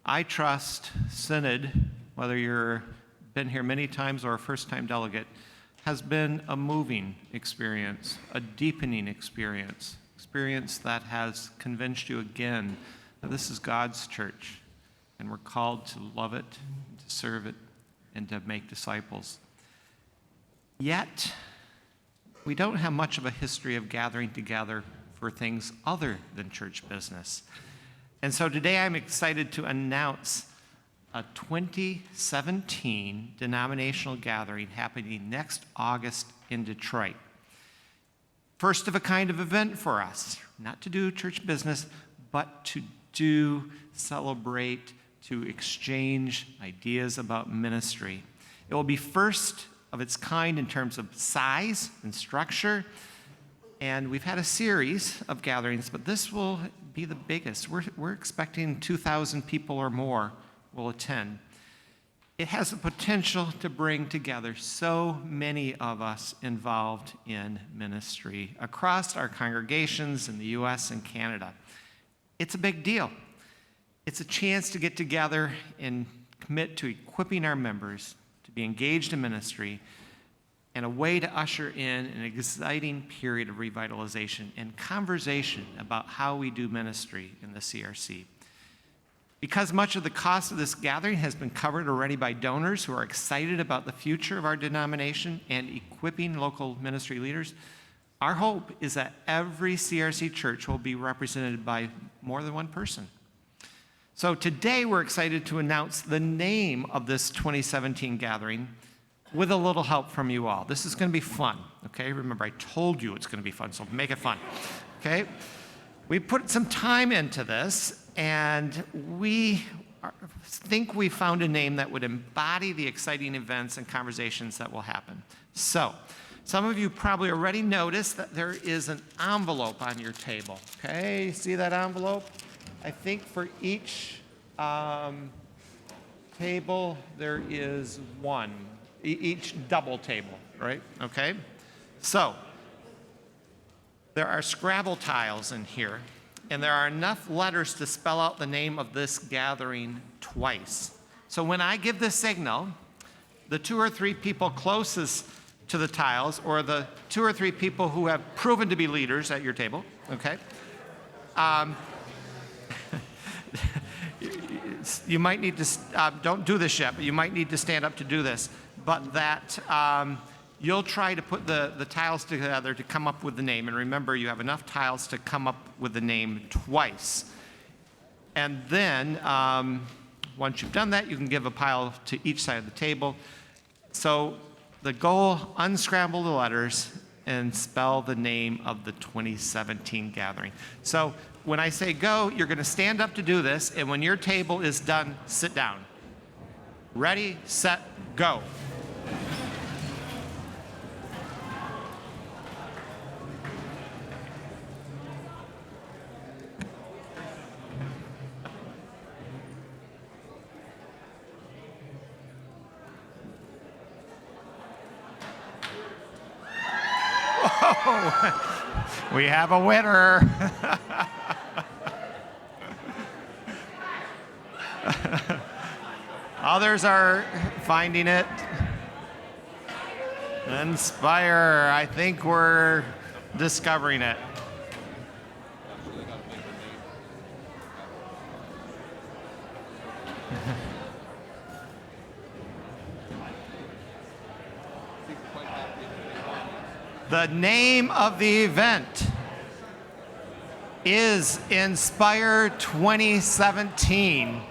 I trust Synod, whether you're been here many times or a first-time delegate, has been a moving experience, a deepening experience that has convinced you again that this is God's church, and we're called to love it, to serve it, and to make disciples. Yet, we don't have much of a history of gathering together for things other than church business. And so today I'm excited to announce a 2017 denominational gathering happening next August in Detroit. First of a kind of event for us, not to do church business, but to celebrate, to exchange ideas about ministry. It will be first of its kind in terms of size and structure, and we've had a series of gatherings, but this will be the biggest. We're expecting 2,000 people or more will attend. It has the potential to bring together so many of us involved in ministry across our congregations in the U.S. and Canada. It's a big deal. It's a chance to get together and commit to equipping our members to be engaged in ministry, and a way to usher in an exciting period of revitalization and conversation about how we do ministry in the CRC. Because much of the cost of this gathering has been covered already by donors who are excited about the future of our denomination and equipping local ministry leaders, our hope is that every CRC church will be represented by more than one person. So today we're excited to announce the name of this 2017 gathering with a little help from you all. This is going to be fun, okay? Remember, I told you it's going to be fun, so make it fun, okay? We put some time into this, and we think we found a name that would embody the exciting events and conversations that will happen. So, some of you probably already noticed that there is an envelope on your table, okay? See that envelope? I think for each table there is one, each double table, right? Okay? So, there are Scrabble tiles in here, and there are enough letters to spell out the name of this gathering twice. So when I give the signal, the 2 or 3 people closest to the tiles, or the 2 or 3 people who have proven to be leaders at your table, okay? You might need to, don't do this yet, but you might need to stand up to do this. But that you'll try to put the tiles together to come up with the name. And remember, you have enough tiles to come up with the name twice. And then, once you've done that, you can give a pile to each side of the table. So the goal, unscramble the letters and spell the name of the 2017 gathering. So when I say go, you're going to stand up to do this, and when your table is done, sit down. Ready, set, go. Whoa, we have a winner. Others are finding it. Inspire, I think we're discovering it. The name of the event is Inspire 2017.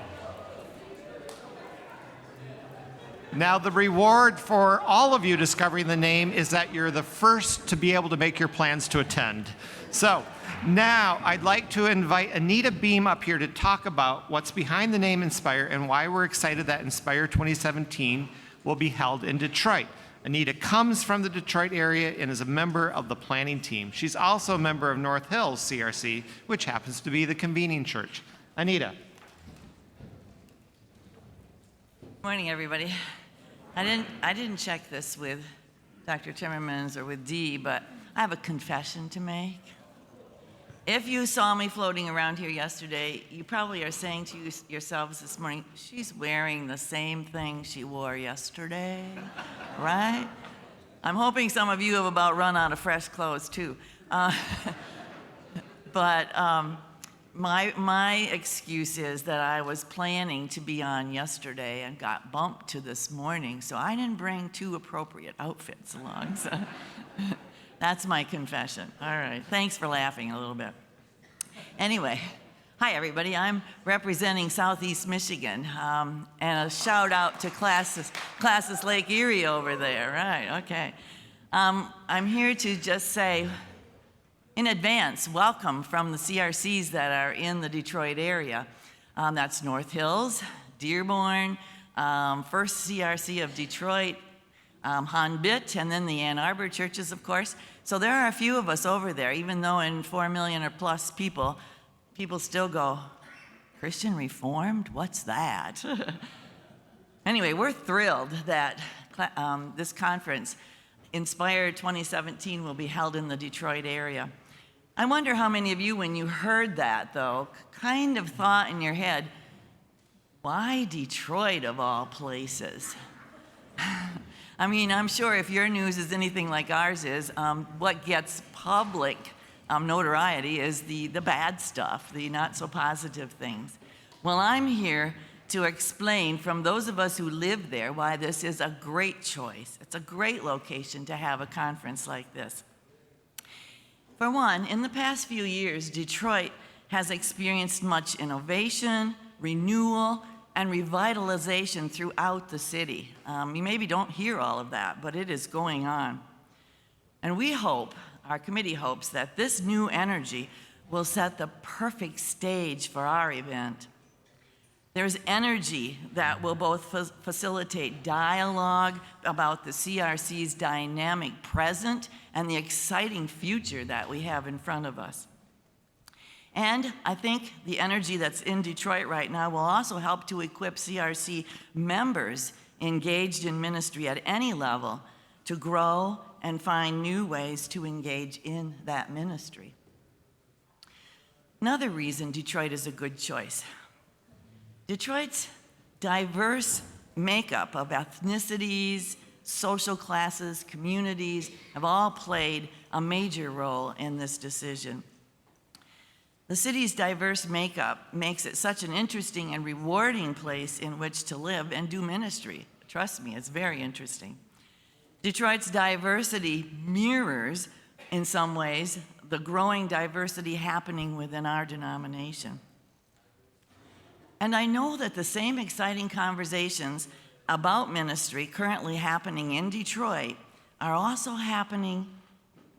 Now, the reward for all of you discovering the name is that you're the first to be able to make your plans to attend. So now I'd like to invite Anita Beam up here to talk about what's behind the name Inspire and why we're excited that Inspire 2017 will be held in Detroit. Anita comes from the Detroit area and is a member of the planning team. She's also a member of North Hills CRC, which happens to be the convening church. Anita. Good morning, everybody. I didn't check this with Dr. Timmermans or with Dee, but I have a confession to make. If you saw me floating around here yesterday, you probably are saying to yourselves this morning, she's wearing the same thing she wore yesterday, right? I'm hoping some of you have about run out of fresh clothes too. But my excuse is that I was planning to be on yesterday and got bumped to this morning, so I didn't bring two appropriate outfits along. So that's my confession. All right, thanks for laughing a little bit. Anyway, hi everybody, I'm representing Southeast Michigan, and a shout out to Classes Lake Erie over there, right, okay. I'm here to just say, in advance, welcome from the CRCs that are in the Detroit area. That's North Hills, Dearborn, First CRC of Detroit, Honbit, and then the Ann Arbor churches, of course. So there are a few of us over there, even though in 4 million or plus people still go, Christian Reformed? What's that? Anyway, we're thrilled that this conference, Inspire 2017, will be held in the Detroit area. I wonder how many of you, when you heard that, though, kind of thought in your head, why Detroit of all places? I mean, I'm sure if your news is anything like ours is, what gets public notoriety is the bad stuff, the not so positive things. Well, I'm here to explain from those of us who live there why this is a great choice. It's a great location to have a conference like this. For one, in the past few years, Detroit has experienced much innovation, renewal, and revitalization throughout the city. You maybe don't hear all of that, but it is going on. And we hope, our committee hopes, that this new energy will set the perfect stage for our event. There's energy that will both facilitate dialogue about the CRC's dynamic present and the exciting future that we have in front of us. And I think the energy that's in Detroit right now will also help to equip CRC members engaged in ministry at any level to grow and find new ways to engage in that ministry. Another reason Detroit is a good choice. Detroit's diverse makeup of ethnicities, social classes, communities have all played a major role in this decision. The city's diverse makeup makes it such an interesting and rewarding place in which to live and do ministry. Trust me, it's very interesting. Detroit's diversity mirrors, in some ways, the growing diversity happening within our denomination. And I know that the same exciting conversations about ministry currently happening in Detroit are also happening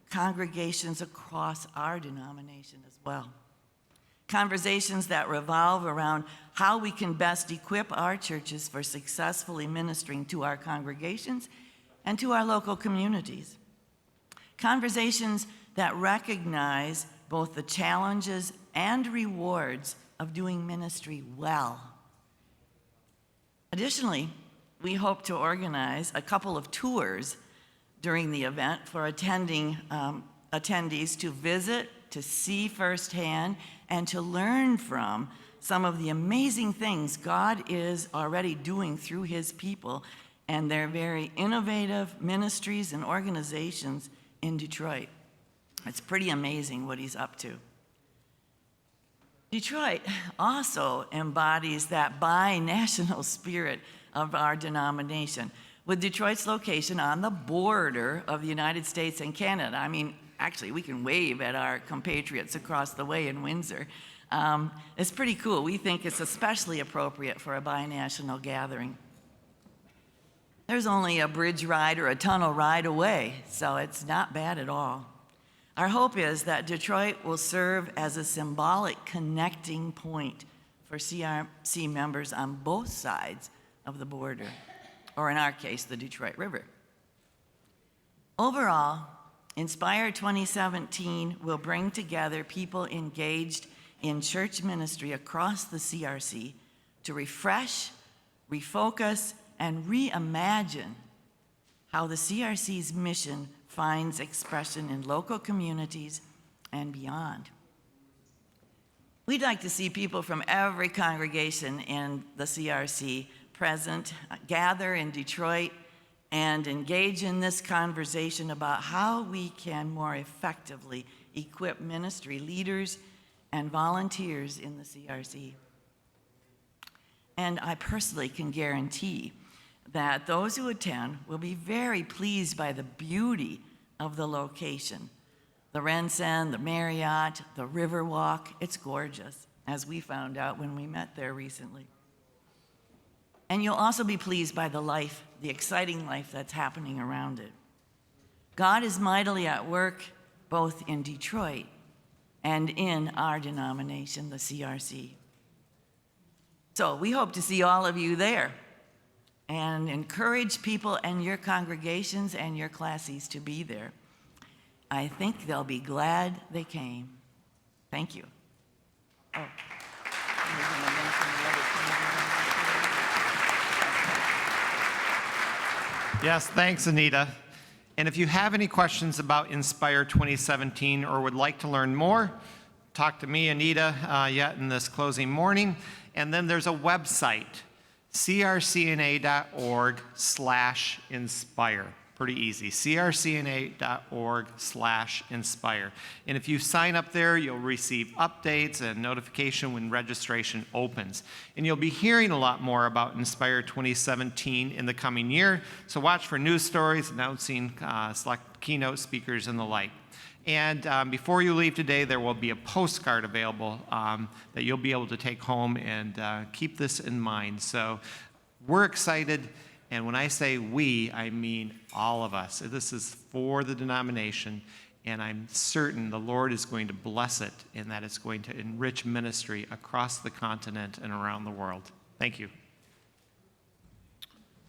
congregations across our denomination as well. Conversations that revolve around how we can best equip our churches for successfully ministering to our congregations and to our local communities. Conversations that recognize both the challenges and rewards of doing ministry well. Additionally, we hope to organize a couple of tours during the event for attendees to visit, to see firsthand, and to learn from some of the amazing things God is already doing through his people and their very innovative ministries and organizations in Detroit. It's pretty amazing what he's up to. Detroit also embodies that bi-national spirit of our denomination, with Detroit's location on the border of the United States and Canada. I mean, actually, we can wave at our compatriots across the way in Windsor. It's pretty cool. We think it's especially appropriate for a bi-national gathering. There's only a bridge ride or a tunnel ride away, so it's not bad at all. Our hope is that Detroit will serve as a symbolic connecting point for CRC members on both sides of the border, or in our case, the Detroit River. Overall, Inspire 2017 will bring together people engaged in church ministry across the CRC to refresh, refocus, and reimagine how the CRC's mission finds expression in local communities and beyond. We'd like to see people from every congregation in the CRC present, gather in Detroit, and engage in this conversation about how we can more effectively equip ministry leaders and volunteers in the CRC. And I personally can guarantee that those who attend will be very pleased by the beauty of the location. The Rensen, the Marriott, the Riverwalk, it's gorgeous, as we found out when we met there recently. And you'll also be pleased by the life, the exciting life that's happening around it. God is mightily at work both in Detroit and in our denomination, the CRC. So we hope to see all of you there and encourage people and your congregations and your classes to be there. I think they'll be glad they came. Thank you. Oh. Yes, thanks, Anita. And if you have any questions about Inspire 2017 or would like to learn more, talk to me, Anita, yet in this closing morning. And then there's a website, crcna.org/inspire. Pretty easy, crcna.org/inspire. And if you sign up there, you'll receive updates and notification when registration opens. And you'll be hearing a lot more about Inspire 2017 in the coming year, so watch for news stories announcing select keynote speakers and the like. And before you leave today, there will be a postcard available that you'll be able to take home and keep this in mind. So we're excited, and when I say we, I mean all of us. This is for the denomination, and I'm certain the Lord is going to bless it and that it's going to enrich ministry across the continent and around the world. Thank you.